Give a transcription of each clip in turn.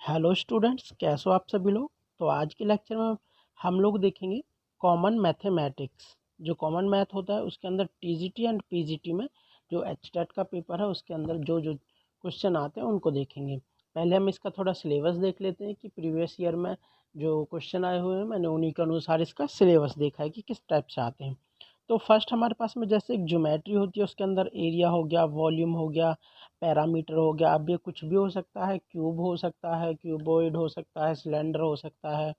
Hello students, कैसे हो आप सभी लोग। तो आज के लेक्चर में हम लोग देखेंगे कॉमन मैथमेटिक्स। जो कॉमन मैथ होता है उसके अंदर टीजीटी एंड पीजीटी में जो एचटेट का पेपर है उसके अंदर जो जो क्वेश्चन आते हैं उनको देखेंगे। पहले हम इसका थोड़ा सिलेबस देख लेते हैं कि प्रीवियस ईयर में जो क्वेश्चन आए हुए हैं मैंने उन्हीं के अनुसार इसका सिलेबस देखा है कि किस टाइप से आते हैं। तो फर्स्ट हमारे पास में जैसे एक ज्योमेट्री होती है, उसके अंदर एरिया हो गया, वॉल्यूम हो गया, पैरामीटर हो गया। अब ये कुछ भी हो सकता है, क्यूब हो सकता है, क्यूबॉइड हो सकता है, सिलेंडर हो सकता है,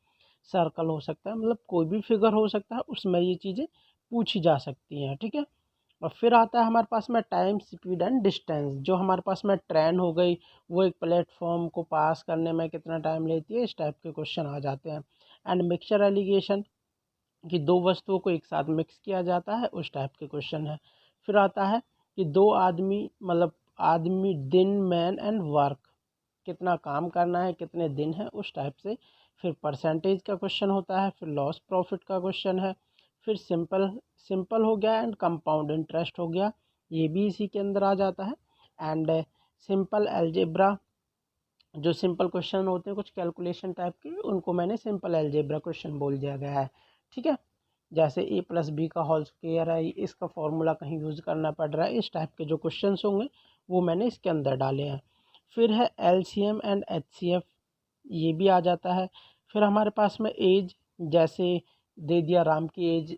सर्कल हो सकता है, मतलब कोई भी फिगर हो सकता है, उसमें ये चीज़ें पूछी जा सकती हैं। ठीक है। और फिर आता है हमारे पास में टाइम, स्पीड एंड डिस्टेंस। जो हमारे पास में ट्रेन हो गई, वो एक प्लेटफॉर्म को पास करने में कितना टाइम लेती है, इस टाइप के क्वेश्चन आ जाते हैं। एंड मिक्सचर एलिगेशन, कि दो वस्तुओं को एक साथ मिक्स किया जाता है, उस टाइप के क्वेश्चन है। फिर आता है कि दो आदमी, मतलब आदमी, दिन, मैन एंड वर्क, कितना काम करना है, कितने दिन है, उस टाइप से। फिर परसेंटेज का क्वेश्चन होता है। फिर लॉस प्रॉफिट का क्वेश्चन है। फिर सिंपल सिंपल हो गया एंड कंपाउंड इंटरेस्ट हो गया, ये भी इसी के अंदर आ जाता है। एंड सिंपल अलजेब्रा, जो सिंपल क्वेश्चन होते हैं कुछ कैलकुलेशन टाइप के, उनको मैंने सिंपल अलजेब्रा क्वेश्चन बोल दिया गया है। ठीक है। जैसे ए प्लस बी का होल स्क्वायर है, इसका फॉर्मूला कहीं यूज़ करना पड़ रहा है, इस टाइप के जो क्वेश्चंस होंगे वो मैंने इसके अंदर डाले हैं। फिर है एलसीएम एंड एचसीएफ, ये भी आ जाता है। फिर हमारे पास में एज, जैसे दे दिया राम की एज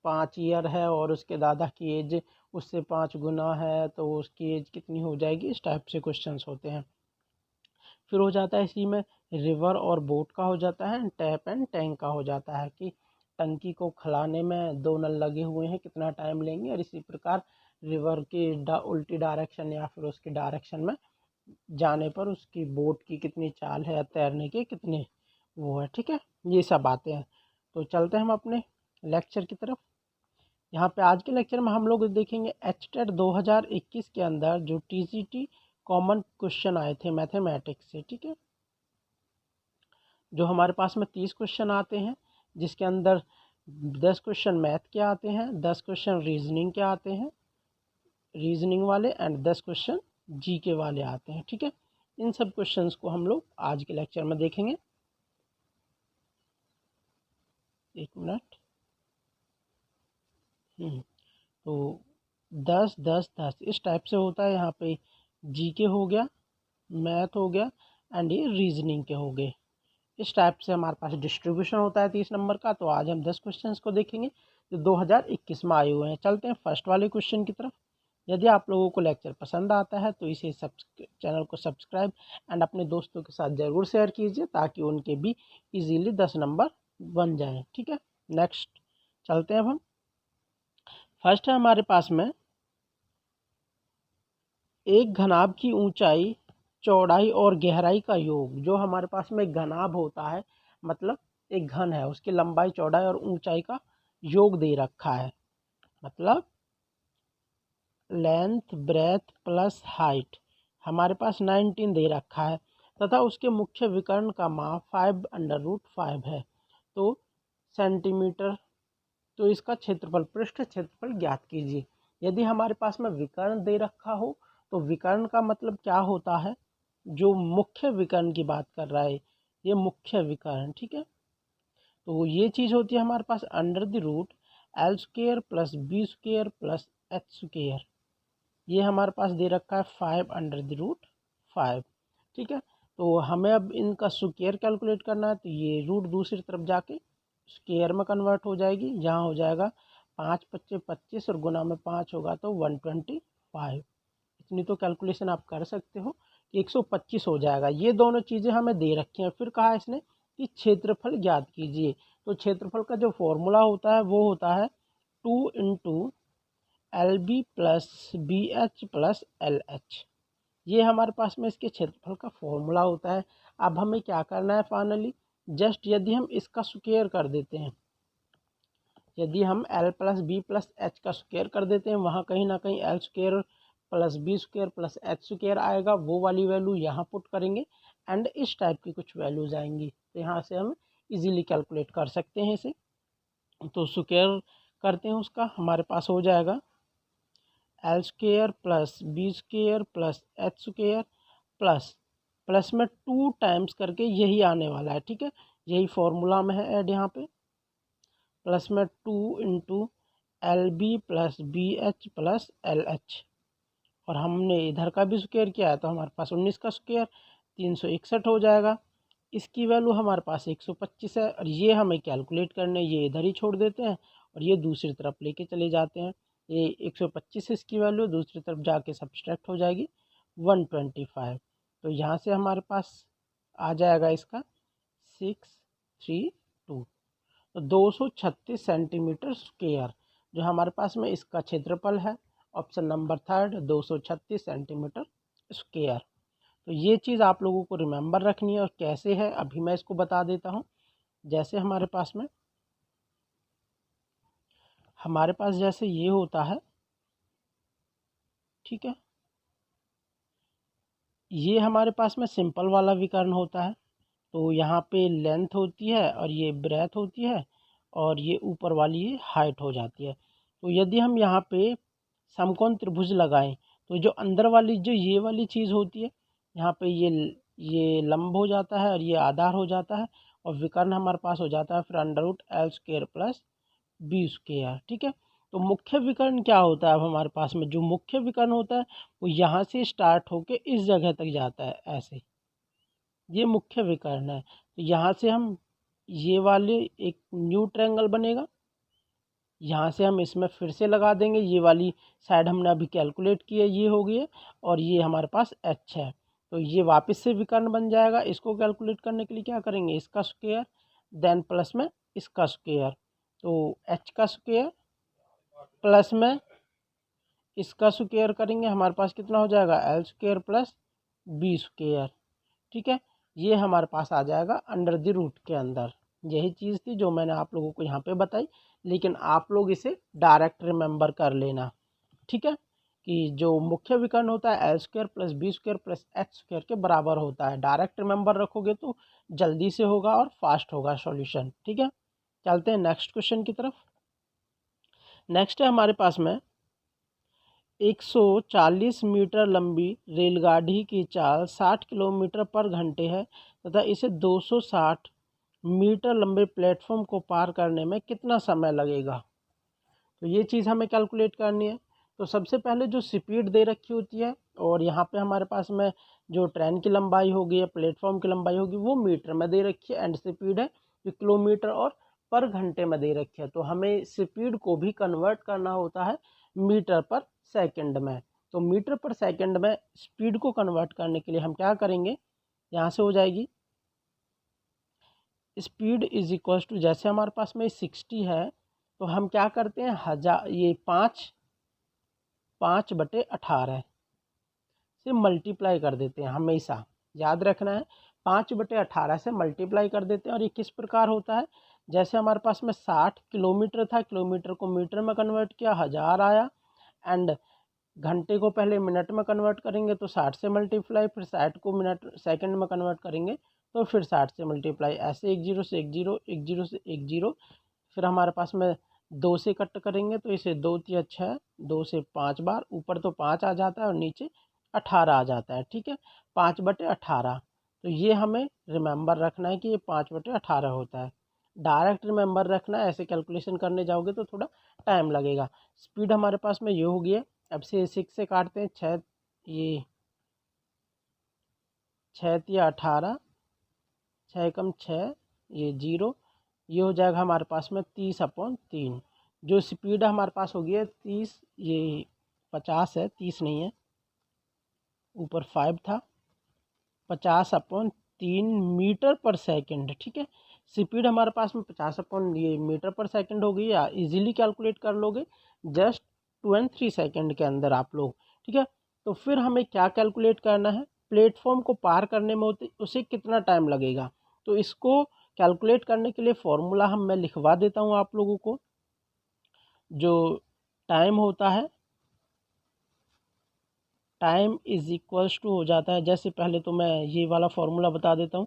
5 ईयर है और उसके दादा की एज उससे 5 गुना है, तो उसकी एज कितनी हो जाएगी, इस टाइप से क्वेश्चंस होते हैं। फिर हो जाता है इसी में रिवर और बोट का हो जाता है, टैप एंड टैंक का हो जाता है कि टंकी को खिलाने में 2 नल लगे हुए हैं, कितना टाइम लेंगे। और इसी प्रकार रिवर की उल्टी डायरेक्शन या फिर उसकी डायरेक्शन में जाने पर उसकी बोट की कितनी चाल है या तैरने के कितने वो है। ठीक है, ये सब आते हैं। तो चलते हैं हम अपने लेक्चर की तरफ। यहाँ पे आज के लेक्चर में हम लोग देखेंगे एचटेट 2021 के अंदर जो टीजीटी कॉमन क्वेश्चन आए थे मैथमेटिक्स से। ठीक है, जो हमारे पास में 30 क्वेश्चन आते हैं, जिसके अंदर 10 क्वेश्चन मैथ के आते हैं, 10 क्वेश्चन रीजनिंग के आते हैं, रीजनिंग वाले, एंड 10 क्वेश्चन जीके वाले आते हैं। ठीक है, इन सब क्वेश्चंस को हम लोग आज के लेक्चर में देखेंगे। एक मिनट। तो 10 10 10 इस टाइप से होता है। यहाँ पे जीके हो गया, मैथ हो गया, एंड ये रीजनिंग के हो गए। इस टाइप से हमारे पास डिस्ट्रीब्यूशन होता है 30 नंबर का। तो आज हम 10 क्वेश्चंस को देखेंगे जो 2021 में आए हुए हैं। चलते हैं फर्स्ट वाले क्वेश्चन की तरफ। यदि आप लोगों को लेक्चर पसंद आता है तो इसे चैनल को सब्सक्राइब एंड अपने दोस्तों के साथ ज़रूर शेयर कीजिए, ताकि उनके भी इजीली 10 नंबर बन जाएं। ठीक है, नेक्स्ट चलते हैं अब हम। फर्स्ट है हमारे पास में, एक घनाभ की ऊंचाई, चौड़ाई और गहराई का योग। जो हमारे पास में एक घनाभ होता है, मतलब एक घन है, उसकी लंबाई, चौड़ाई और ऊंचाई का योग दे रखा है, मतलब लेंथ, ब्रेथ प्लस हाइट हमारे पास 19 दे रखा है, तथा उसके मुख्य विकर्ण का माप 5√5 है, तो सेंटीमीटर। तो इसका क्षेत्रफल, पृष्ठ क्षेत्रफल ज्ञात कीजिए। यदि हमारे पास में विकर्ण दे रखा हो, तो विकर्ण का मतलब क्या होता है, जो मुख्य विकर्ण की बात कर रहा है, ये मुख्य विकर्ण। ठीक है, तो ये चीज़ होती है हमारे पास under the root L square plus B square plus H square. ये हमारे पास दे रखा है 5√5। ठीक है, तो हमें अब इनका स्क्वेयर कैलकुलेट करना है, तो ये रूट दूसरी तरफ जाके स्क्वेयर में कन्वर्ट हो जाएगी। यहाँ हो जाएगा 5 पच्चे 25 और गुना में 5 होगा तो 125। इतनी तो कैलकुलेशन आप कर सकते हो कि 125 हो जाएगा। ये दोनों चीज़ें हमें दे रखी हैं। फिर कहा इसने कि क्षेत्रफल ज्ञात कीजिए। तो क्षेत्रफल का जो फॉर्मूला होता है वो होता है 2 × LB plus BH plus LH। ये हमारे पास में इसके क्षेत्रफल का फॉर्मूला होता है। अब हमें क्या करना है फाइनली, जस्ट यदि हम इसका स्क्वायर कर देते हैं, यदि हम L plus B plus H का स्क्वायर कर देते हैं, वहाँ कहीं ना कहीं L square plus B square plus H square आएगा, वो वाली वैल्यू यहाँ पुट करेंगे एंड इस टाइप की कुछ वैल्यूज आएंगी। तो यहाँ से हम इजीली कैलकुलेट कर सकते हैं इसे। तो स्क्वायर करते हैं उसका, हमारे पास हो जाएगा L square plus B square plus H square plus plus में 2 टाइम्स करके यही आने वाला है, ठीक है, यही फॉर्मूला में है ऐड यहाँ पे, प्लस में 2 into L B plus B H plus L H, और हमने इधर का भी स्क्वायर किया है तो हमारे पास 19 का स्क्वायर 361 हो जाएगा। इसकी वैल्यू हमारे पास 125 है, और ये हमें कैलकुलेट करने, ये इधर ही छोड़ देते हैं और ये दूसरी तरफ लेके चले जाते हैं। ये 125 इसकी वैल्यू दूसरी तरफ जाके सब्सट्रैक्ट हो जाएगी 125। तो यहाँ से हमारे पास आ जाएगा इसका 632, तो 236 सेंटीमीटर स्क्वायर जो हमारे पास में इसका क्षेत्रफल है। Option number third 236 centimetre square. तो ये चीज़ आप लोगों को रिमेंबर रखनी है, और कैसे है अभी मैं इसको बता देता हूँ। जैसे हमारे पास जैसे ये होता है, ठीक है, ये हमारे पास में सिंपल वाला विकर्ण होता है। तो यहाँ पे लेंथ होती है और ये ब्रेथ होती है, और ये ऊपर वाली ये हाइट हो जाती है। तो यदि हम यहाँ पे समकोण त्रिभुज लगाएं तो जो अंदर वाली जो ये वाली चीज़ होती है, यहाँ पे ये लंब हो जाता है और ये आधार हो जाता है, और विकर्ण हमारे पास हो जाता है फिर under root L square plus B square, ठीक है। तो मुख्य विकर्ण क्या होता है, अब हमारे पास में जो मुख्य विकर्ण होता है वो यहाँ से स्टार्ट होके इस जगह तक जाता है, ऐसे ये मुख्य विकर्ण है। तो यहाँ से हम ये वाले एक न्यू ट्रायंगल बनेगा, यहाँ से हम इसमें फिर से लगा देंगे, ये वाली साइड हमने अभी कैलकुलेट की है, ये हो गई है, और ये हमारे पास एच है, तो ये वापस से विकर्ण बन जाएगा। इसको कैलकुलेट करने के लिए क्या करेंगे, इसका स्क्वायर देन प्लस में इसका स्क्वायर, तो एच का स्क्वायर प्लस में इसका स्क्वायर करेंगे, हमारे पास कितना हो जाएगा L square plus B square, ठीक है। ये हमारे पास आ जाएगा अंडर द रूट के अंदर। यही चीज़ थी जो मैंने आप लोगों को यहाँ पे बताई, लेकिन आप लोग इसे डायरेक्ट रिमेंबर कर लेना, ठीक है, कि जो मुख्य विकर्ण होता है L square plus B square plus H square के बराबर होता है। डायरेक्ट रिमेंबर रखोगे तो जल्दी से होगा और फास्ट होगा सॉल्यूशन, ठीक है। चलते हैं नेक्स्ट क्वेश्चन की तरफ। नेक्स्ट है हमारे पास में 140 मीटर लंबी रेलगाड़ी की चाल 60 किलोमीटर पर घंटे है तथा इसे 260 मीटर लंबे प्लेटफॉर्म को पार करने में कितना समय लगेगा। तो ये चीज़ हमें कैलकुलेट करनी है। तो सबसे पहले जो स्पीड दे रखी होती है, और यहाँ पे हमारे पास में जो ट्रेन की लंबाई होगी या प्लेटफॉर्म की लंबाई होगी वो मीटर में दे रखी है, एंड स्पीड है जो किलोमीटर और पर घंटे में दे रखी है। तो हमें स्पीड को भी कन्वर्ट करना होता है मीटर पर सेकंड में। तो मीटर पर सेकंड में स्पीड को कन्वर्ट करने के लिए हम क्या करेंगे, यहाँ से हो जाएगी स्पीड इज इक्वल्स टू, जैसे हमारे पास में 60 है तो हम क्या करते हैं 1000 ये 5/18 से मल्टीप्लाई कर देते हैं, हमेशा याद रखना है 5/18 से मल्टीप्लाई कर देते हैं। और ये किस प्रकार होता है, जैसे हमारे पास में 60 किलोमीटर था, किलोमीटर को मीटर में कन्वर्ट किया 1000 आया, एंड घंटे को पहले मिनट में कन्वर्ट करेंगे तो 60 से मल्टीप्लाई, फिर 60 को मिनट सेकंड में कन्वर्ट करेंगे तो फिर 60 से मल्टीप्लाई, ऐसे 1 0 से 1 0 1 0 से 1 0, फिर हमारे पास में 2 से कट करेंगे तो इसे 2 3 6, 2 से 5 बार, ऊपर तो 5 आ जाता है और नीचे 18 आ जाता है, ठीक है, 5/18। तो ये हमें रिमेंबर रखना है कि ये 5/18 होता है। डायरेक्ट रिमेंबर रखना है, ऐसे कैलकुलेशन करने जाओगे तो थोड़ा टाइम लगेगा। स्पीड हमारे पास में ये हो गई है, अब से 6 से काटते हैं, 6 ये 6 या 18, 6 कम 6 ये 0, ये हो जाएगा हमारे पास में 30/3। जो स्पीड हमारे पास हो गई है 30, ये 50 है, 30 नहीं है, ऊपर 5 था, 50/3 मीटर पर सेकंड, ठीक है। स्पीड हमारे पास में 50 ये मीटर पर सेकंड हो गई, या इजीली कैलकुलेट कर लोगे जस्ट 2 और 3 सेकंड के अंदर आप लोग, ठीक है। तो फिर हमें क्या कैलकुलेट करना है, प्लेटफॉर्म को पार करने में उसे कितना टाइम लगेगा। तो इसको कैलकुलेट करने के लिए फॉर्मूला मैं लिखवा देता हूँ आप लोगों को। जो टाइम होता है, टाइम इज इक्वल्स टू हो जाता है, जैसे पहले तो मैं ये वाला फॉर्मूला बता देता हूँ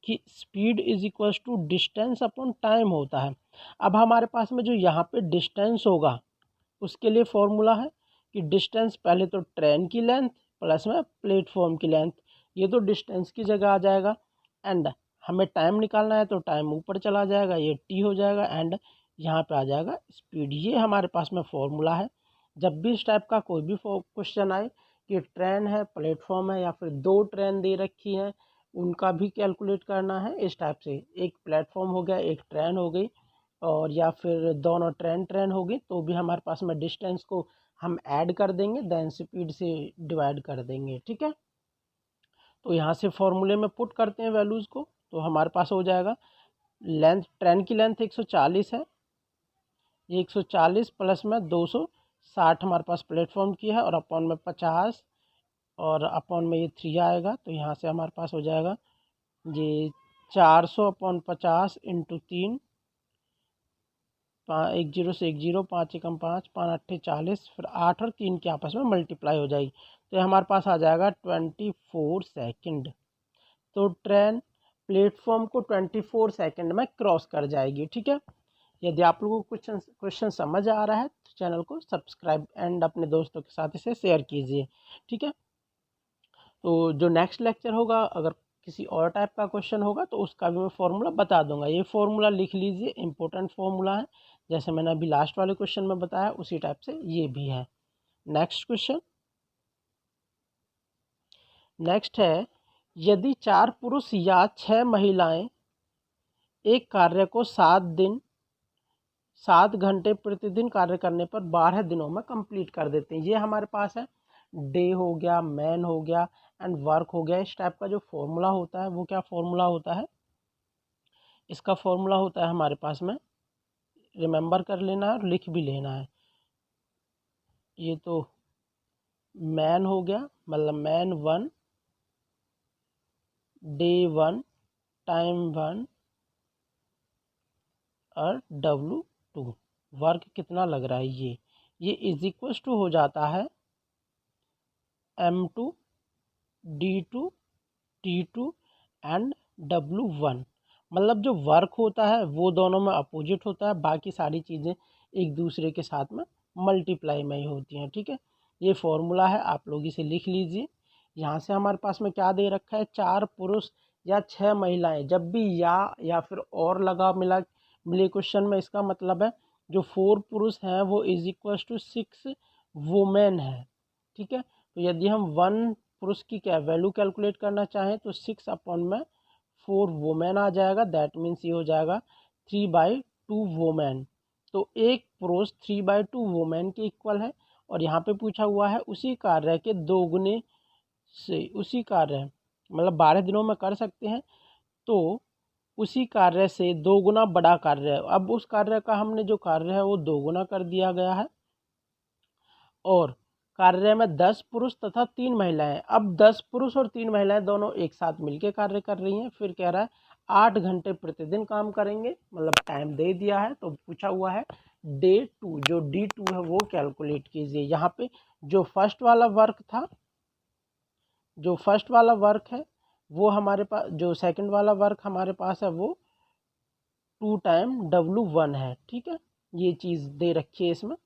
कि speed is equals to distance upon time होता है। अब हमारे पास में जो यहाँ पे डिस्टेंस होगा उसके लिए फॉर्मूला है कि डिस्टेंस पहले तो ट्रेन की लेंथ प्लस में प्लेटफॉर्म की लेंथ, ये तो डिस्टेंस की जगह आ जाएगा, एंड हमें टाइम निकालना है तो टाइम ऊपर चला जाएगा, ये टी हो जाएगा, एंड यहाँ पे आ जाएगा स्पीड। ये हमारे पास में फॉर्मूला है। जब भी इस टाइप का कोई भी क्वेश्चन आए कि ट्रेन है, प्लेटफॉर्म है, या फिर दो ट्रेन दे रखी हैं, उनका भी कैलकुलेट करना है इस टाइप से, एक प्लेटफॉर्म हो गया, एक ट्रेन हो गई, और या फिर दोनों ट्रेन हो गई, तो भी हमारे पास में डिस्टेंस को हम ऐड कर देंगे, देन स्पीड से डिवाइड कर देंगे। ठीक है, तो यहाँ से फॉर्मूले में पुट करते हैं वैल्यूज़ को, तो हमारे पास हो जाएगा लेंथ, ट्रेन की लेंथ 140 है, ये 140 प्लस में 260 हमारे पास प्लेटफॉर्म की है, और अपॉन में 50, और अपॉन में ये 3 आएगा, तो यहाँ से हमारे पास हो जाएगा ये 400 अपॉन 50 इंटू 3, 1 0 से 1 0, 5 एकम 5, 5 अट्ठे 40, फिर 8 और 3 के आपस में मल्टीप्लाई हो जाएगी, तो ये हमारे पास आ जाएगा 24 सेकंड। तो ट्रेन प्लेटफॉर्म को 24 सेकंड में क्रॉस कर जाएगी। ठीक है, यदि आप लोगों को क्वेश्चन समझ आ रहा है तो चैनल को सब्सक्राइब एंड अपने दोस्तों के साथ इसे शेयर कीजिए। ठीक है, तो जो नेक्स्ट लेक्चर होगा, अगर किसी और टाइप का क्वेश्चन होगा तो उसका भी मैं फॉर्मूला बता दूंगा। ये फॉर्मूला लिख लीजिए, इंपॉर्टेंट फॉर्मूला है, जैसे मैंने अभी लास्ट वाले क्वेश्चन में बताया उसी टाइप से ये भी है। नेक्स्ट क्वेश्चन, नेक्स्ट है, यदि 4 पुरुष या 6 महिलाएं एक कार्य को 7 घंटे प्रतिदिन कार्य करने पर 12 दिनों में कंप्लीट कर देते हैं। ये हमारे पास है डे हो गया, मैन हो गया, एंड वर्क हो गया। इस टाइप का जो फॉर्मूला होता है वो क्या फॉर्मूला होता है, इसका फॉर्मूला होता है हमारे पास में, रिमेंबर कर लेना है और लिख भी लेना है। ये तो मैन हो गया, मतलब मैन 1, डे 1, टाइम 1 और W2, वर्क कितना लग रहा है ये इज इक्वल टू हो जाता है M2, D2, T2 and W1। मतलब जो वर्क होता है वो दोनों में अपोजिट होता है, बाकी सारी चीज़ें एक दूसरे के साथ में मल्टीप्लाई में ही होती हैं। ठीक है, ये फॉर्मूला है, आप लोग इसे लिख लीजिए। यहाँ से हमारे पास में क्या दे रखा है, 4 पुरुष या 6 महिलाएं। जब भी या फिर और लगा मिले क्वेश्चन में, इसका मतलब है जो 4 पुरुष हैं वो इज इक्वल टू 6 वुमेन है। ठीक है, तो यदि हम 1 पुरुष की क्या वैल्यू कैलकुलेट करना चाहें तो 6 अपॉन में 4 वुमेन आ जाएगा, दैट मीन्स ये हो जाएगा 3/2 वुमेन। तो एक पुरुष 3/2 वुमेन के इक्वल है, और यहाँ पे पूछा हुआ है उसी कार्य के दोगुने से, उसी कार्य मतलब 12 दिनों में कर सकते हैं, तो उसी कार्य से 2 गुना बड़ा कार्य है। अब उस कार्य का हमने जो कार्य है वो 2 गुना कर दिया गया है, और कार्य में 10 पुरुष तथा 3 महिलाएं। अब 10 पुरुष और 3 महिलाएं दोनों एक साथ मिलकर कार्य कर रही हैं। फिर कह रहा है 8 घंटे प्रतिदिन काम करेंगे, मतलब टाइम दे दिया है, तो पूछा हुआ है डे 2, जो D2 है वो कैलकुलेट कीजिए। यहाँ पे जो फर्स्ट वाला वर्क है वो हमारे पास, जो सेकंड वाला वर्क हमारे पास है वो 2 टाइम W1 है। ठीक है, ये चीज़ दे रखी है इसमें,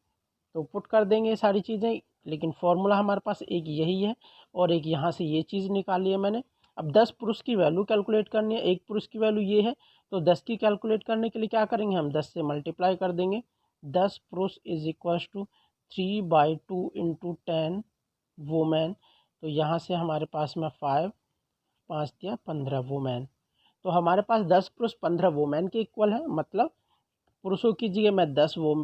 तो पुट कर देंगे सारी चीज़ें, लेकिन फॉर्मूला हमारे पास एक यही है, और एक यहाँ से ये चीज़ निकाली है मैंने। अब 10 पुरुष की वैल्यू कैलकुलेट करनी है, एक पुरुष की वैल्यू ये है, तो 10 की कैलकुलेट करने के लिए क्या करेंगे, हम 10 से मल्टीप्लाई कर देंगे। 10 पुरुष is equal to 3/2 into 10 women, तो यहाँ से हमारे पास में 5 5 दिया 15 वुमेन। तो हमारे पास 10 पुरुष 15 वुमेन के इक्वल है, मतलब पुरुषों की जगह मैं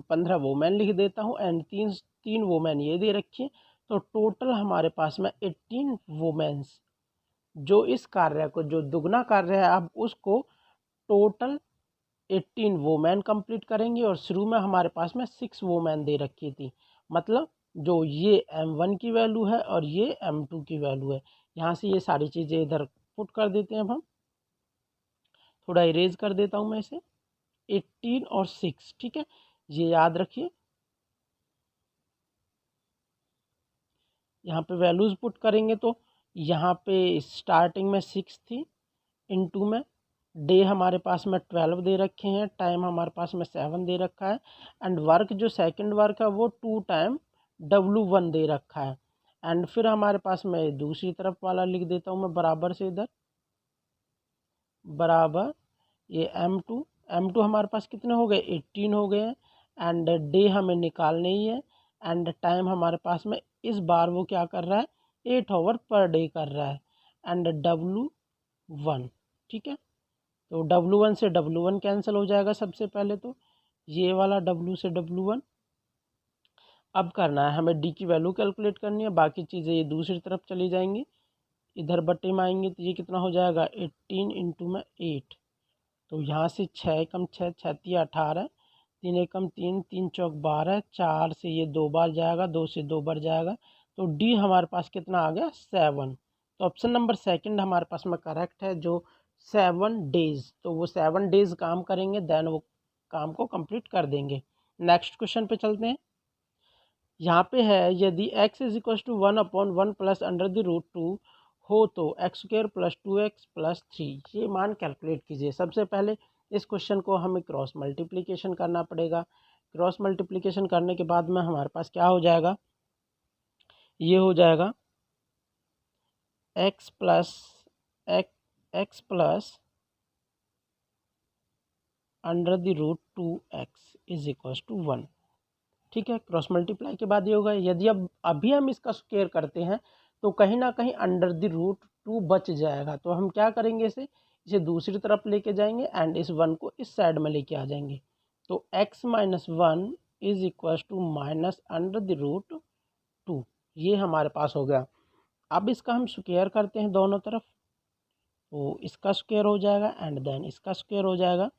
15 वुमेन लिख देता हूँ, एंड तीन वुमेन ये दे रखी है, तो टोटल हमारे पास में 18 वुमेन्स जो इस कार्य को, जो दुगना कार्य है, अब उसको टोटल 18 वुमेन कंप्लीट करेंगे, और शुरू में हमारे पास में 6 वुमेन दे रखी थी, मतलब जो ये M1 की वैल्यू है और ये M2 की वैल्यू है। यहाँ से ये सारी चीज़ें इधर पुट कर देते हैं। अब हम थोड़ा इरेज कर देता हूँ मैं इसे, 18 और 6, ठीक है, ये याद रखिए। यहाँ पे वैल्यूज़ पुट करेंगे तो यहाँ पे स्टार्टिंग में 6 थी, इनटू में डे हमारे पास में 12 दे रखे हैं, टाइम हमारे पास में 7 दे रखा है, एंड वर्क जो सेकंड वर्क है वो 2 टाइम W1 दे रखा है। एंड फिर हमारे पास में दूसरी तरफ वाला लिख देता हूँ मैं बराबर से, इधर बराबर ये m2 हमारे पास कितने हो गए, 18 हो गए हैं। एंड डे हमें निकालने ही है, एंड टाइम हमारे पास में इस बार वो क्या कर रहा है, 8 आवर पर डे कर रहा है। एंड W1, ठीक है, तो W1 से W1 कैंसिल हो जाएगा सबसे पहले, तो ये वाला W से W1। अब करना है हमें डी की वैल्यू कैलकुलेट करनी है, बाकी चीज़ें ये दूसरी तरफ चली जाएंगी, इधर बटे में आएंगे तो ये कितना हो जाएगा 18 इंटू में 8, तो यहाँ से 6 कम 6, 6 तिया 18, 3 एकम 3, 3 चौक 12, 4 से ये 2 बार जाएगा, 2 से 2 बार जाएगा, तो डी हमारे पास कितना आ गया 7। तो ऑप्शन नंबर सेकंड हमारे पास में करेक्ट है, जो 7 डेज, तो वो 7 डेज काम करेंगे, देन वो काम को कंप्लीट कर देंगे। नेक्स्ट क्वेश्चन पे चलते हैं। यहाँ पे है यदि x is equal to 1/1 plus under the root 2 हो तो x square plus 2x plus 3, ये मान कैलकुलेट कीजिए। सबसे पहले इस क्वेश्चन को हमें क्रॉस मल्टीप्लिकेशन करना पड़ेगा। क्रॉस मल्टीप्लिकेशन करने के बाद में हमारे पास क्या हो जाएगा, ये हो जाएगा x plus under the root 2x is equal to 1, ठीक है। क्रॉस मल्टीप्लाई के बाद ये होगा, यदि अब अभी हम इसका स्क्वायर करते हैं तो कहीं ना कहीं अंडर द रूट 2 बच जाएगा, तो हम क्या करेंगे, इसे दूसरी तरफ लेके जाएंगे एंड इस 1 को इस साइड में लेके आ जाएंगे, तो x minus 1 is equal to minus under the root 2, ये हमारे पास हो गया। अब इसका हम स्क्वायर करते हैं दोनों तरफ, तो इसका स्क्वायर हो जाएगा एंड देन इसका स्क्वायर हो जाएगा,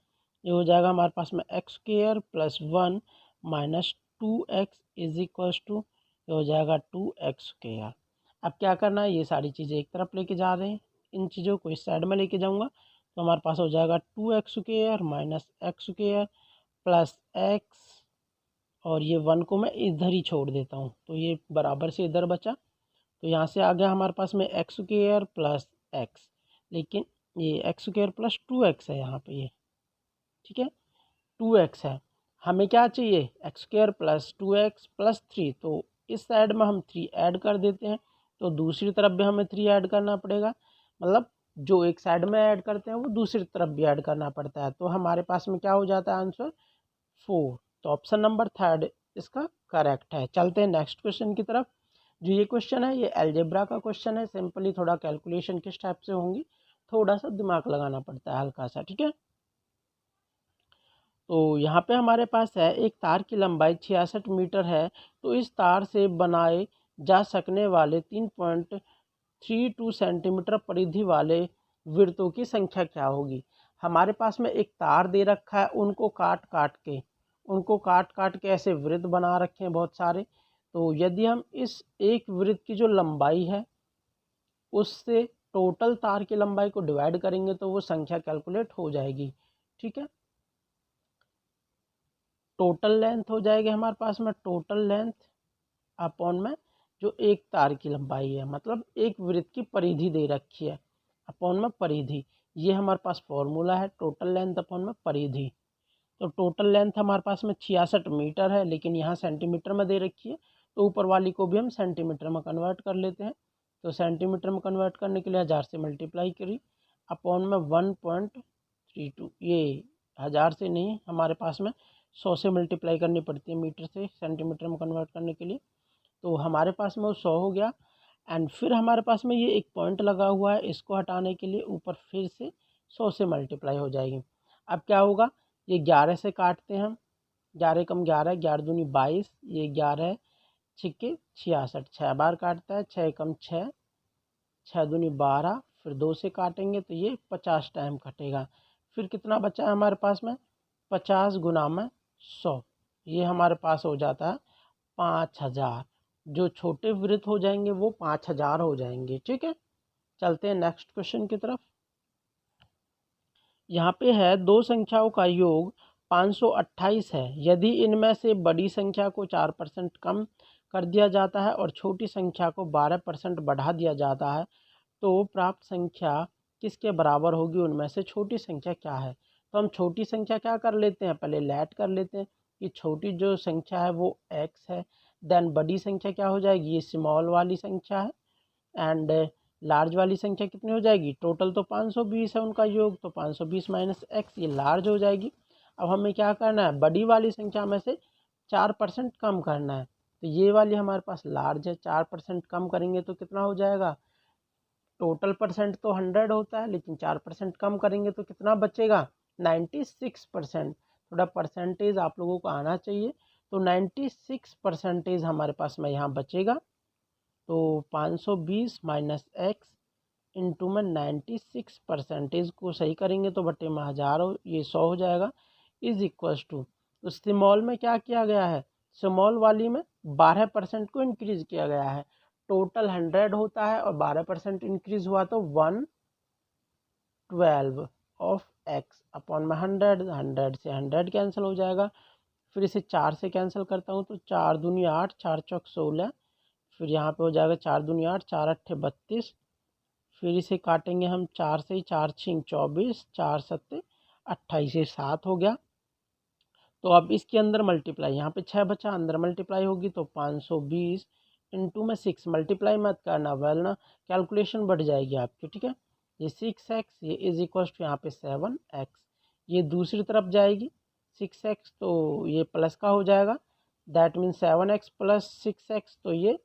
ये हो जाएगा हमारे पास में X square plus 1 minus 2x is equal to, ये हो जाएगा 2x स्क्वायर। अब क्या करना है, ये सारी चीज़ें एक तरफ लेके जा रहे हैं, इन चीज़ों को इस साइड में लेके जाऊंगा, तो हमारे पास हो जाएगा 2x square minus x square plus x, और ये 1 को मैं इधर ही छोड़ देता हूँ, तो ये बराबर से इधर बचा, तो यहाँ से आ गया हमारे पास में एक्स स्क्वायर प्लस एक्स, लेकिन ये एक्स स्क्वायर प्लस 2x है यहाँ पे, ये ठीक है 2x है, हमें क्या चाहिए x square plus 2x plus 3, तो इस साइड में हम 3 ऐड कर देते हैं, तो दूसरी तरफ भी हमें 3 ऐड करना पड़ेगा, मतलब जो एक साइड में ऐड करते हैं वो दूसरी तरफ भी ऐड करना पड़ता है, तो हमारे पास में क्या हो जाता है आंसर 4, तो ऑप्शन नंबर थर्ड इसका करेक्ट है। चलते हैं नेक्स्ट क्वेश्चन की तरफ। जो ये क्वेश्चन है ये अलजेब्रा का क्वेश्चन है, सिंपली थोड़ा कैलकुलेशन किस टाइप से होंगी, थोड़ा सा दिमाग लगाना पड़ता है हल्का सा, ठीक है। तो यहाँ पे हमारे पास है एक तार की लंबाई 66 मीटर है, तो इस तार से बनाए जा सकने वाले 3.32 सेंटीमीटर परिधि वाले वृत्तों की संख्या क्या होगी। हमारे पास में एक तार दे रखा है, उनको काट काट के ऐसे वृत्त बना रखे हैं बहुत सारे, तो यदि हम इस एक वृत्त की जो लंबाई है उससे टोटल तार की लंबाई को डिवाइड करेंगे तो वो संख्या कैलकुलेट हो जाएगी, ठीक है। टोटल लेंथ हो जाएगी हमारे पास में, टोटल लेंथ अपॉन में जो एक तार की लंबाई है, मतलब एक वृत्त की परिधि दे रखी है, अपॉन में परिधि, ये हमारे पास फॉर्मूला है, टोटल लेंथ अपॉन में परिधि। तो टोटल लेंथ हमारे पास में 66 मीटर है, लेकिन यहाँ सेंटीमीटर में दे रखी है, तो ऊपर वाली को भी हम सेंटीमीटर में कन्वर्ट कर लेते हैं, तो सेंटीमीटर में कन्वर्ट करने के लिए 1000 से मल्टीप्लाई करी, अपॉन में 1.32, ये 1000 से नहीं, हमारे पास में 100 से मल्टीप्लाई करनी पड़ती है मीटर से सेंटीमीटर में कन्वर्ट करने के लिए, तो हमारे पास में वो 100 हो गया। एंड फिर हमारे पास में ये एक पॉइंट लगा हुआ है, इसको हटाने के लिए ऊपर फिर से 100 से मल्टीप्लाई हो जाएगी। अब क्या होगा, ये 11 से काटते हैं हम, 11 कम 11, 11 दूनी 22, ये 11 छिक्के 66, 6 बार काटता है, 6 कम 6, 6 दूनी 12, फिर 2 से काटेंगे तो ये 50 टाइम कटेगा, फिर कितना बचा है हमारे पास में 50 गुना में 100, ये हमारे पास हो जाता है 5000, जो छोटे वृत्त हो जाएंगे वो 5000 हो जाएंगे, ठीक है। चलते हैं नेक्स्ट क्वेश्चन की तरफ। यहाँ पे है दो संख्याओं का योग 528 है, यदि इनमें से बड़ी संख्या को 4% कम कर दिया जाता है और छोटी संख्या को 12% बढ़ा दिया जाता है, तो प्राप्त संख्या किसके बराबर होगी, उनमें से छोटी संख्या क्या है। तो हम छोटी संख्या क्या कर लेते हैं, पहले लेट कर लेते हैं कि छोटी जो संख्या है वो x है, देन बड़ी संख्या क्या हो जाएगी, ये स्मॉल वाली संख्या है, एंड लार्ज वाली संख्या कितनी हो जाएगी, टोटल तो 520 है उनका योग, तो 520 माइनस एक्स, ये लार्ज हो जाएगी। अब हमें क्या करना है, बड़ी वाली संख्या में से 4% कम करना है, तो ये वाली हमारे पास लार्ज है, 4% कम करेंगे तो कितना हो जाएगा, टोटल परसेंट तो 100 होता है, लेकिन 4% कम करेंगे तो कितना बचेगा, 96%। थोड़ा परसेंटेज आप लोगों को आना चाहिए, तो 96% हमारे पास में यहाँ बचेगा। तो 520 माइनस एक्स इंटू में 96% को सही करेंगे तो बटे में 1000 ये 100 हो जाएगा, इज इक्वल्स टू, तो स्मॉल में क्या किया गया है, स्मॉल वाली में 12% को इंक्रीज किया गया है, टोटल 100 होता है और 12% इंक्रीज हुआ तो 112 ऑफ एक्स अपॉन में 100 से 100 कैंसिल हो जाएगा, फिर इसे 4 से कैंसिल करता हूँ तो 4 दूनी 8, 4 चौक 16, फिर यहाँ पे हो जाएगा 4 दूनी 8, 4 अट्ठे 32, फिर इसे काटेंगे हम 4 से, 4 छिंग 24, 4 सत्ते 28, ये 7 हो गया। तो अब इसके अंदर मल्टीप्लाई, यहाँ पे 6 बचा, अंदर मल्टीप्लाई होगी तो 520 इंटू में 6, मल्टीप्लाई मत करना वरना कैलकुलेशन बढ़ जाएगी आपकी, ठीक है। ये 6x, ये इज इक्वल टू यहाँ पे 7x, ये दूसरी तरफ जाएगी 6x, तो ये प्लस का हो जाएगा, that mean 7x plus 6x, तो ये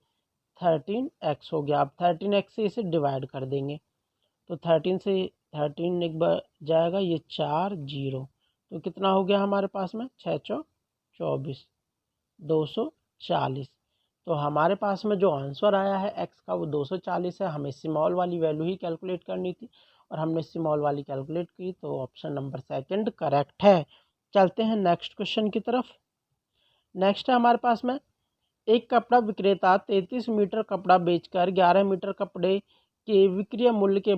13x हो गया। अब 13x से इसे डिवाइड कर देंगे, तो 13 से 13 एक बार जाएगा, ये 4 0, तो कितना हो गया हमारे पास में, 6 चौक 24, 240। तो हमारे पास में जो आंसर आया है x का वो 240 है। हमें स्मॉल वाली वैल्यू ही कैलकुलेट करनी थी और हमने स्मॉल वाली कैलकुलेट की, तो ऑप्शन नंबर सेकंड करेक्ट है। चलते हैं नेक्स्ट क्वेश्चन की तरफ। नेक्स्ट है हमारे पास में, एक कपड़ा विक्रेता 33 मीटर कपड़ा बेचकर 11 मीटर कपड़े के विक्रय मूल्य के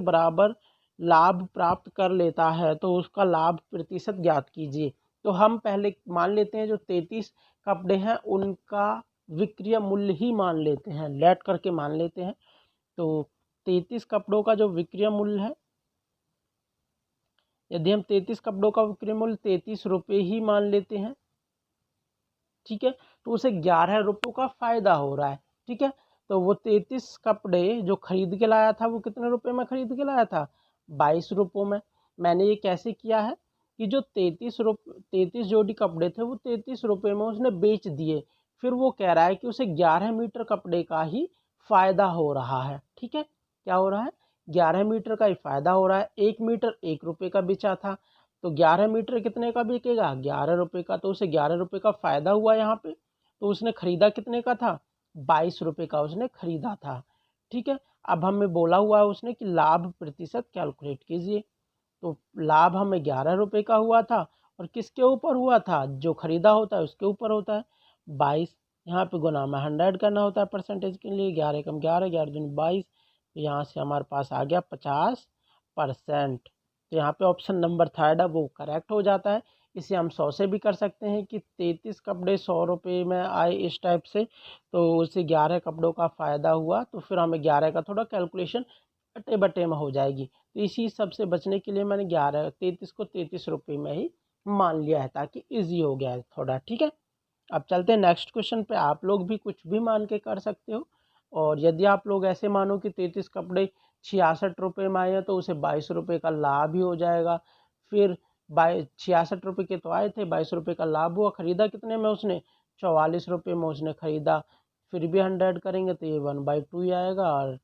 बराबर लाभ प्राप्त कर लेता है, तो उसका लाभ प्रतिशत ज्ञात कीजिए। तो हम पहले मान लेते हैं जो 33 कपड़े हैं उनका विक्रय मूल्य ही मान लेते हैं, लेट करके मान लेते हैं। तो 33 कपड़ों का जो विक्रय मूल्य है, यदि हम 33 कपड़ों का विक्रय मूल्य 33 रुपये ही मान लेते हैं, ठीक है, तो उसे 11 रुपयों का फायदा हो रहा है, ठीक है। तो वो 33 कपड़े जो खरीद के लाया था वो कितने रुपए में खरीद के लाया था, 22 रुपयों में। मैंने ये कैसे किया है कि जो 33 जोड़ी कपड़े थे वो 33 रुपये में उसने बेच दिए, फिर वो कह रहा है कि उसे 11 मीटर कपड़े का ही फायदा हो रहा है, ठीक है। क्या हो रहा है, 11 मीटर का ही फायदा हो रहा है। 1 मीटर 1 रुपये का बेचा था, तो 11 मीटर कितने का बिकेगा, 11 रुपये का, तो उसे 11 रुपये का फायदा हुआ यहाँ पे। तो उसने खरीदा कितने का था, 22 रुपये का उसने खरीदा था, ठीक है। अब हमें बोला हुआ है उसने कि लाभ प्रतिशत कैलकुलेट कीजिए, तो लाभ हमें 11 रुपये का हुआ था और किसके ऊपर हुआ था, जो खरीदा होता है उसके ऊपर होता है 22, यहाँ पे गुना में 100 करना होता है परसेंटेज के लिए, 11 कम 11, 11 दूनी 22, तो यहाँ से हमारे पास आ गया 50%। तो यहाँ पे ऑप्शन नंबर थर्ड है वो करेक्ट हो जाता है। इसे हम 100 से भी कर सकते हैं कि 33 कपड़े 100 रुपये में आए इस टाइप से, तो उससे 11 कपड़ों का फ़ायदा हुआ, तो फिर हमें 11 का थोड़ा कैलकुलेशन अटे बटे में हो जाएगी। तो इसी सब से बचने के लिए मैंने 33 को 33 रुपये में ही मान लिया है ताकि ईजी हो गया है थोड़ा, ठीक है। अब चलते हैं नेक्स्ट क्वेश्चन पे। आप लोग भी कुछ भी मान के कर सकते हो, और यदि आप लोग ऐसे मानो कि 33 कपड़े 66 रुपये में आए हैं तो उसे 22 रुपये का लाभ ही हो जाएगा। फिर 66 रुपये के तो आए थे, 22 रुपये का लाभ हुआ, खरीदा कितने में उसने, 44 रुपये में उसने खरीदा, फिर भी 100 करेंगे तो ये 1/2 ही आएगा, और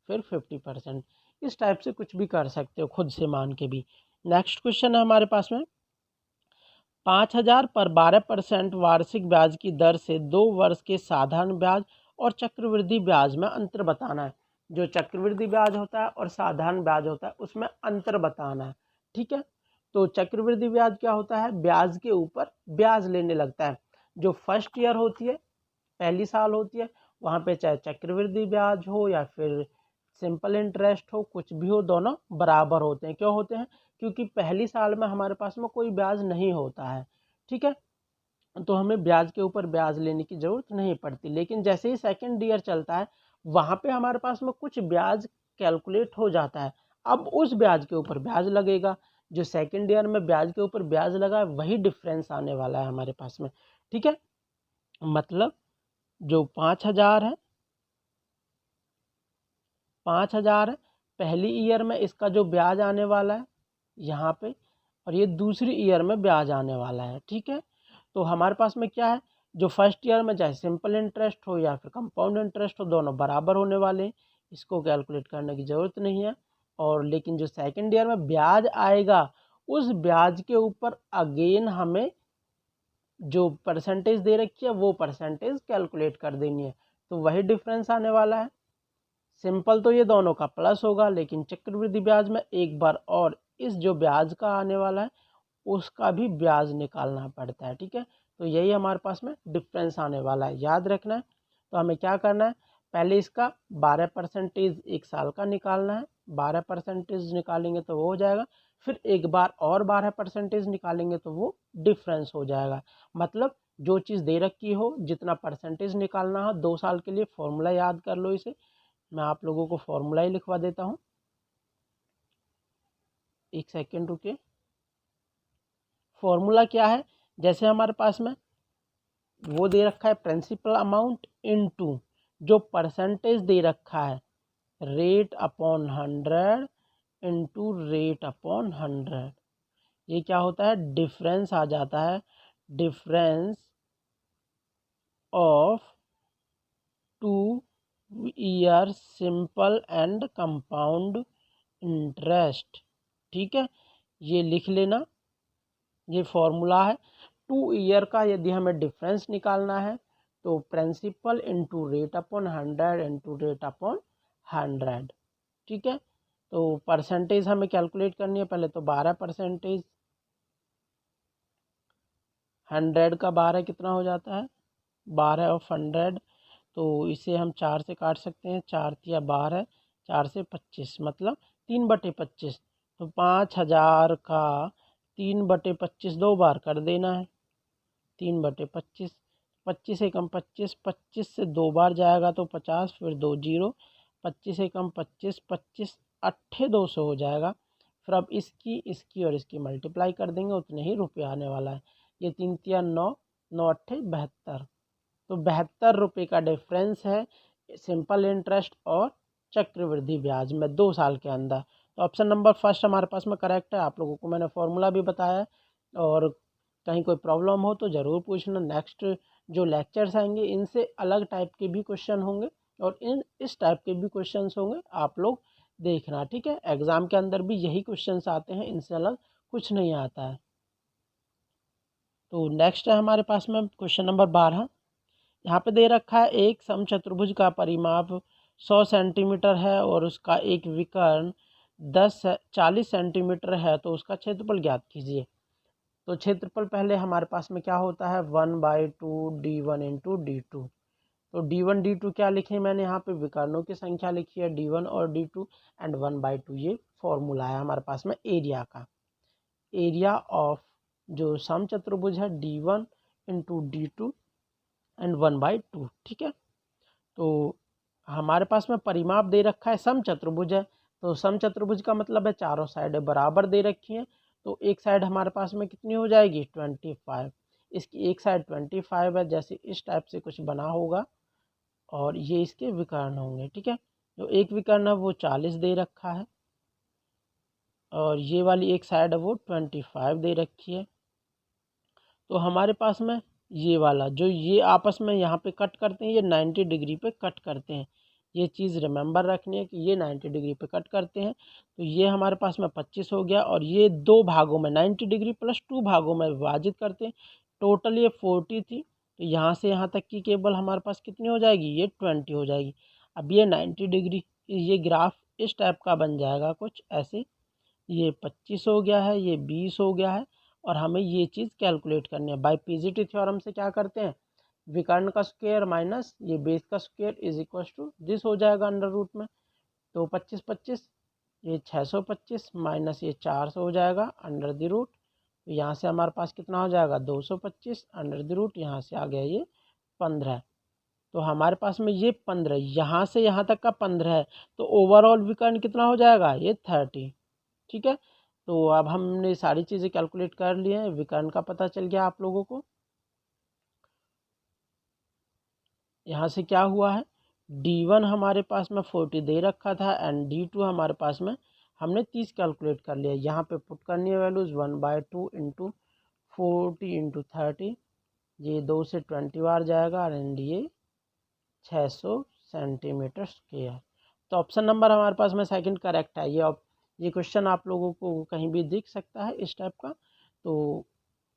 फिर 50%। इस टाइप से कुछ भी कर सकते हो खुद से मान के भी। नेक्स्ट क्वेश्चन है हमारे पास में, 5000 पर 12% वार्षिक ब्याज की दर से 2 वर्ष के साधारण ब्याज और चक्रवृद्धि ब्याज में अंतर बताना है। जो चक्रवृद्धि ब्याज होता है और साधारण ब्याज होता है उसमें अंतर बताना है, ठीक है। तो चक्रवृद्धि ब्याज क्या होता है, ब्याज के ऊपर ब्याज लेने लगता है। जो फर्स्ट ईयर होती है, पहली साल होती है, वहाँ पे चाहे चक्रवृद्धि ब्याज हो या फिर सिंपल इंटरेस्ट हो, कुछ भी हो, दोनों बराबर होते हैं। क्यों होते हैं, क्योंकि पहली साल में हमारे पास में कोई ब्याज नहीं होता है, ठीक है, तो हमें ब्याज के ऊपर ब्याज लेने की ज़रूरत नहीं पड़ती। लेकिन जैसे ही सेकेंड ईयर चलता है वहाँ पे हमारे पास में कुछ ब्याज कैलकुलेट हो जाता है, अब उस ब्याज के ऊपर ब्याज लगेगा। जो सेकेंड ईयर में ब्याज के ऊपर ब्याज लगा है वही डिफरेंस आने वाला है हमारे पास में, ठीक है। मतलब जो 5,000 है, 5,000 है, पहली ईयर में इसका जो ब्याज आने वाला है यहाँ पे, और ये दूसरी ईयर में ब्याज आने वाला है। ठीक है, तो हमारे पास में क्या है, जो फर्स्ट ईयर में चाहे सिंपल इंटरेस्ट हो या फिर कंपाउंड इंटरेस्ट हो, दोनों बराबर होने वाले हैं, इसको कैलकुलेट करने की ज़रूरत नहीं है। और लेकिन जो सेकंड ईयर में ब्याज आएगा, उस ब्याज के ऊपर अगेन हमें जो परसेंटेज दे रखी है वो परसेंटेज कैलकुलेट कर देनी है, तो वही डिफरेंस आने वाला है। सिंपल तो ये दोनों का प्लस होगा, लेकिन चक्रवृद्धि ब्याज में एक बार और इस जो ब्याज का आने वाला है उसका भी ब्याज निकालना पड़ता है। ठीक है, तो यही हमारे पास में डिफरेंस आने वाला है, याद रखना है। तो हमें क्या करना है, पहले इसका 12% एक साल का निकालना है, 12% निकालेंगे तो वो हो जाएगा, फिर एक बार और 12% निकालेंगे तो वो डिफरेंस हो जाएगा। मतलब जो चीज़ दे रखी हो, जितना परसेंटेज निकालना हो 2 साल के लिए, फॉर्मूला याद कर लो इसे। मैं आप लोगों को फॉर्मूला ही लिखवा देता हूँ, एक सेकेंड रुकिए। फॉर्मूला क्या है, जैसे हमारे पास में वो दे रखा है प्रिंसिपल अमाउंट इनटू जो परसेंटेज दे रखा है, rate upon 100 into rate upon 100, ये क्या होता है, डिफरेंस आ जाता है, difference of 2 year simple and compound interest. ठीक है, ये लिख लेना, ये फॉर्मूला है। 2 ईयर का यदि हमें डिफरेंस निकालना है तो principal into rate upon 100 into rate upon 100। ठीक है, तो परसेंटेज हमें कैलकुलेट करनी है, पहले तो 12%, 100 का 12 कितना हो जाता है, 12 ऑफ 100, तो इसे हम 4 से काट सकते हैं, 4 या 12, 4 से 25, मतलब 3/25। तो 5,000 का 3/25 2 बार कर देना है, 3/25, 25 एकम 25, 25 से 2 बार जाएगा तो 50, फिर 2 जीरो, 25 एकम 25, 25 अट्ठे 200 हो जाएगा। फिर अब इसकी और इसकी मल्टीप्लाई कर देंगे, उतने ही रुपये आने वाला है। ये 3 तिया 9, 9 अट्ठे 72, तो 72 रुपये का डिफरेंस है सिंपल इंटरेस्ट और चक्रवृद्धि ब्याज में 2 साल के अंदर। तो ऑप्शन नंबर फर्स्ट हमारे पास में करेक्ट है। आप लोगों को मैंने फॉर्मूला भी बताया है, और कहीं कोई प्रॉब्लम हो तो ज़रूर पूछना। नेक्स्ट जो लेक्चर्स आएंगे इनसे अलग टाइप के भी क्वेश्चन होंगे, और इस टाइप के भी क्वेश्चंस होंगे, आप लोग देखना। ठीक है, एग्ज़ाम के अंदर भी यही क्वेश्चंस आते हैं, इनसे अलग कुछ नहीं आता है। तो नेक्स्ट है हमारे पास में क्वेश्चन नंबर 12। यहाँ पे दे रखा है एक समचतुर्भुज का परिमाप 100 सेंटीमीटर है और उसका एक विकर्ण 40 सेंटीमीटर है, तो उसका क्षेत्रफल ज्ञात कीजिए। तो क्षेत्रफल पहले हमारे पास में क्या होता है, 1/2 D1 इंटू D2। तो D1 D2 क्या लिखे मैंने यहाँ पे, विकर्णों की संख्या लिखी है D1 और D2, एंड 1/2 ये फॉर्मूला है हमारे पास में एरिया का। एरिया ऑफ जो समचतुर्भुज है D1 इंटू D2 एंड 1/2। ठीक है, तो हमारे पास में परिमाप दे रखा है, समचतुर्भुज है, तो समचतुर्भुज का मतलब है चारों साइडें बराबर दे रखी हैं। तो एक साइड हमारे पास में कितनी हो जाएगी, 25, इसकी एक साइड 25 है, जैसे इस टाइप से कुछ बना होगा, और ये इसके विकर्ण होंगे। ठीक है, जो एक विकर्ण है वो 40 दे रखा है, और ये वाली एक साइड है वो 25 दे रखी है। तो हमारे पास में ये वाला जो ये आपस में यहाँ पे कट करते हैं, ये 90 डिग्री पे कट करते हैं, ये चीज़ रिमेंबर रखनी है कि ये 90 डिग्री पे कट करते हैं। तो ये हमारे पास में 25 हो गया, और ये 2 भागों में 90 डिग्री प्लस 2 भागों में विभाजित करते हैं, टोटल ये 40 थी। तो यहाँ से यहाँ तक की केबल हमारे पास कितनी हो जाएगी, ये 20 हो जाएगी। अब ये 90 डिग्री, ये ग्राफ इस टाइप का बन जाएगा कुछ ऐसे, ये 25 हो गया है, ये 20 हो गया है, और हमें ये चीज़ कैलकुलेट करनी है। बाय पीजीटी थ्योरम से क्या करते हैं, विकर्ण का स्क्वायर माइनस ये बेस का square is equal to this हो जाएगा अंडर रूट में। तो 25 25, ये 625 माइनस ये 400 हो जाएगा अंडर द रूट। तो यहाँ से हमारे पास कितना हो जाएगा, 225 अंडर द रूट, यहाँ से आ गया ये 15। तो हमारे पास में ये 15, यहाँ से यहाँ तक का 15 है, तो ओवरऑल विकर्ण कितना हो जाएगा, ये 30। ठीक है, तो अब हमने सारी चीज़ें कैलकुलेट कर ली हैं, विकर्ण का पता चल गया आप लोगों को। यहाँ से क्या हुआ है, D1 हमारे पास में 40 दे रखा था एंड D2 हमारे पास में हमने 30 कैलकुलेट कर लिया। यहाँ पे पुट करनी है वैल्यूज़ 1/2 इंटू 40 इंटू 30, ये 2 से 20 बार जाएगा एंड ये 600 सेंटीमीटर स्क्वायर। तो ऑप्शन नंबर हमारे पास में सेकंड करेक्ट है। ये क्वेश्चन आप लोगों को कहीं भी दिख सकता है इस टाइप का। तो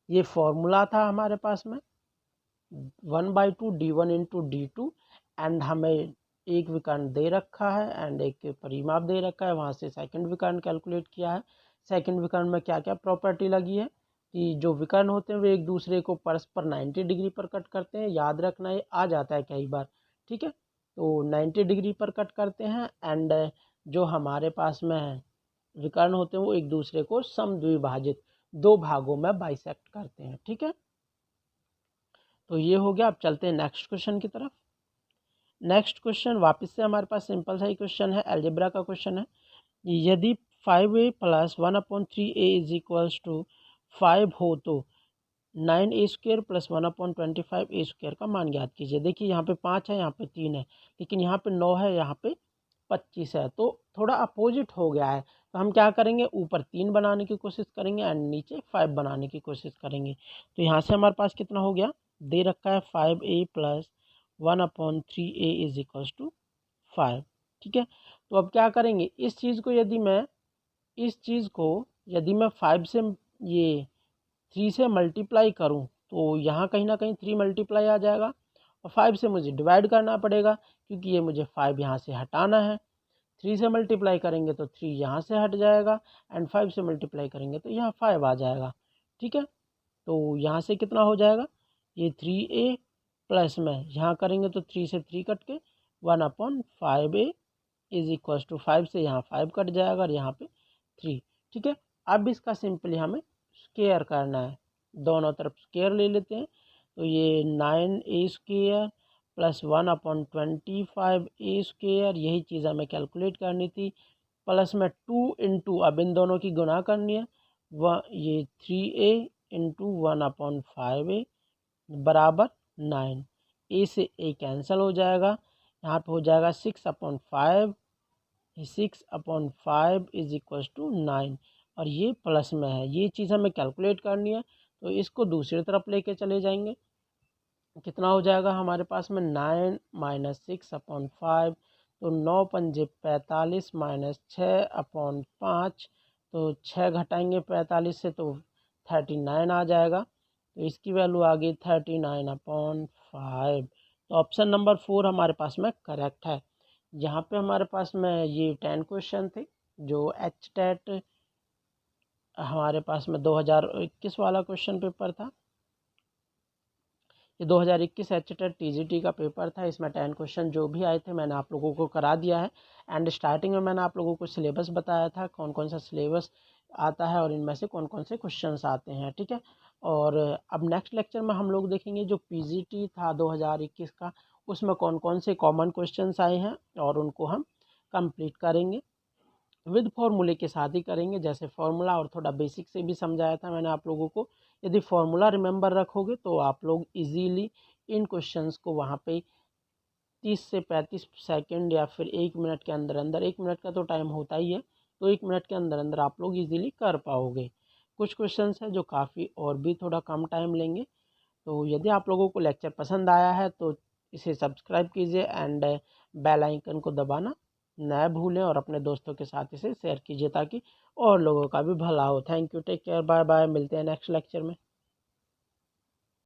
ये फॉर्मूला था हमारे पास में 1/2 D1 इंटू D2 एंड हमें एक विकर्ण दे रखा है एंड एक परिमाप दे रखा है, वहाँ से सेकंड विकर्ण कैलकुलेट किया है। सेकंड विकर्ण में क्या क्या प्रॉपर्टी लगी है कि जो विकर्ण होते हैं वे एक दूसरे को परस्पर 90 डिग्री पर कट करते हैं। याद रखना ये आ जाता है कई बार, ठीक है। तो 90 डिग्री पर कट करते हैं एंड जो हमारे पास में विकर्ण होते हैं वो एक दूसरे को समद्विभाजित 2 भागों में बाइसेक्ट करते हैं, ठीक है। तो ये हो गया। अब चलते हैं नेक्स्ट क्वेश्चन की तरफ। नेक्स्ट क्वेश्चन वापस से हमारे पास सिंपल सा ही क्वेश्चन है, अलजेब्रा का क्वेश्चन है। यदि 5a plus 1/3a is equals to 5 हो तो 9a² प्लस 1/25a² का मान ज्ञात कीजिए। देखिए यहाँ पे 5 है, यहाँ पे 3 है, लेकिन यहाँ पे 9 है, यहाँ पे 25 है, तो थोड़ा अपोजिट हो गया है। तो हम क्या करेंगे, ऊपर 3 बनाने की कोशिश करेंगे एंड नीचे 5 बनाने की कोशिश करेंगे। तो यहाँ से हमारे पास कितना हो गया, दे रखा है 5a plus 1/3a is equals to 5, ठीक है। तो अब क्या करेंगे, इस चीज़ को यदि मैं 5 से ये 3 से मल्टीप्लाई करूं तो यहाँ कहीं ना कहीं 3 मल्टीप्लाई आ जाएगा और 5 से मुझे डिवाइड करना पड़ेगा क्योंकि ये मुझे 5 यहाँ से हटाना है। 3 से मल्टीप्लाई करेंगे तो 3 यहाँ से हट जाएगा एंड 5 से मल्टीप्लाई करेंगे तो यहाँ 5 आ जाएगा, ठीक है। तो यहाँ से कितना हो जाएगा, ये 3a प्लस में यहाँ करेंगे तो 3 से 3 कट के 1/5a इज इक्वल टू 5 से यहाँ 5 कट जाएगा और यहाँ पे 3, ठीक है। अब इसका सिंपली हमें स्क्वायर करना है, दोनों तरफ स्क्वायर ले लेते हैं। तो ये 9a² प्लस 1/25a², यही चीज़ हमें कैलकुलेट करनी थी। प्लस में 2 इंटू, अब इन दोनों की गुना करनी है, ये 3a इंटू 1/5a बराबर 9। ए से ए कैंसिल हो जाएगा, यहाँ पे हो जाएगा 6/5, 6/5 इज इक्वल टू 9 और ये प्लस में है। ये चीज़ हमें कैलकुलेट करनी है तो इसको दूसरी तरफ लेके चले जाएंगे। कितना हो जाएगा हमारे पास में 9 माइनस 6/5, तो 9 पंजे 45 माइनस 6/5, तो 6 घटाएंगे 45 से तो 39 आ जाएगा। तो इसकी वैल्यू आ गई 39/5। तो ऑप्शन नंबर 4 हमारे पास में करेक्ट है। यहाँ पे हमारे पास में ये 10 क्वेश्चन थे जो HTET हमारे पास में 2021 वाला क्वेश्चन पेपर था। ये 2021 HTET TGT का पेपर था। इसमें 10 क्वेश्चन जो भी आए थे मैंने आप लोगों को करा दिया है एंड स्टार्टिंग में मैंने आप लोगों को सिलेबस बताया था, कौन कौन सा सिलेबस आता है और इनमें से कौन कौन से क्वेश्चंस आते हैं, ठीक है। और अब नेक्स्ट लेक्चर में हम लोग देखेंगे जो PGT था 2021 का, उसमें कौन कौन से कॉमन क्वेश्चंस आए हैं और उनको हम कंप्लीट करेंगे। विद फॉर्मूले के साथ ही करेंगे, जैसे फॉर्मूला और थोड़ा बेसिक से भी समझाया था मैंने आप लोगों को। यदि फॉर्मूला रिमेंबर रखोगे तो आप लोग इजीली इन क्वेश्चंस को वहाँ पे 30 से 35 सेकंड या फिर 1 मिनट के अंदर अंदर, 1 मिनट का तो टाइम होता ही है, तो 1 मिनट के अंदर अंदर आप लोग इजीली कर पाओगे। कुछ क्वेश्चंस हैं जो काफ़ी और भी थोड़ा कम टाइम लेंगे। तो यदि आप लोगों को लेक्चर पसंद आया है तो इसे सब्सक्राइब कीजिए एंड बेल आइकन को दबाना न भूलें और अपने दोस्तों के साथ इसे शेयर कीजिए ताकि और लोगों का भी भला हो। Thank you, take care, bye bye, मिलते हैं नेक्स्ट लेक्चर में।